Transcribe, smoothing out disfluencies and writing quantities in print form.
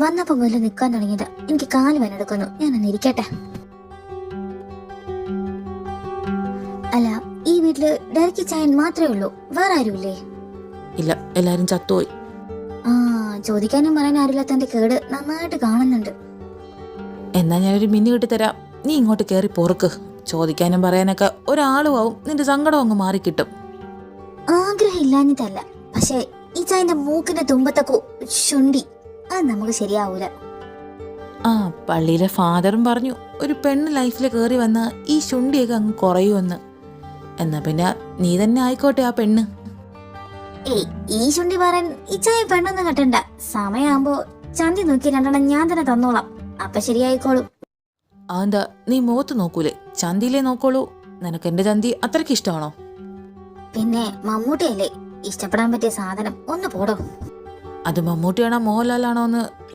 വന്നപ്പോ മുതൽ നിൽക്കാൻ തുടങ്ങിയത്. എനിക്ക് കാല് വേനെടുക്കുന്നു. ഞാനൊന്ന് ഇരിക്കട്ടെ. അല്ല, ഈ വീട്ടില് ഡയറക്റ്റ് ചായൻ മാത്രമേ ഉള്ളൂ? വേറെ ആരുമില്ലേ? ഇല്ല, എല്ലാരും ചത്തുപോയി. ആ, ചോദിക്കാനും പറയാൻ ആരില്ലാത്തതിന്റെ കേട് നന്നായിട്ട് കാണുന്നുണ്ട്. എന്നാ ഞാനൊരു മിന്നി കിട്ടി തരാം, നീ ഇങ്ങോട്ട് കയറി പൊറുക്ക്. ചോദിക്കാനും പറയാനൊക്കെ ഒരാളും ആവും, നിന്റെ സങ്കടം അങ്ങ് മാറിക്കിട്ടും. ആഗ്രഹം ഇല്ലാഞ്ഞിട്ടല്ല, പക്ഷെ ഈ ചായന്റെ മൂക്കിന്റെ തുമ്പത്തൊക്കെ ശുണ്ടി, അത് നമുക്ക് ശരിയാവൂല. ആ, പള്ളിയിലെ ഫാദറും പറഞ്ഞു ഒരു പെണ്ണ് ലൈഫിൽ കയറി വന്ന ഈ ശുണ്ടിയൊക്കെ അങ്ങ് കുറയുമെന്ന്. എന്നാ പിന്നെ നീ തന്നെ ആയിക്കോട്ടെ ആ പെണ്ണ്. ഏയ്, ഈ ശുണ്ടി പറയാൻ ഈ ചായ പെണ്ണൊന്നും കെട്ടണ്ട. സമയമാകുമ്പോ ചന്തി നോക്കി രണ്ടെണ്ണം ഞാൻ തന്നെ തന്നോളാം. അപ്പൊ ശരിയായിക്കോളും. അതെന്താ, നീ മുഖത്ത് നോക്കൂലേ? ചന്തിയിലേ നോക്കോളൂ. നിനക്ക് എന്റെ ചന്തി അത്രയ്ക്ക് ഇഷ്ടമാണോ? പിന്നെ മമ്മൂട്ടിയല്ലേ ഇഷ്ടപ്പെടാൻ പറ്റിയ സാധനം. ഒന്ന് പോടോ. അത് മമ്മൂട്ടിയാണോ മോഹൻലാലാണോ എന്ന്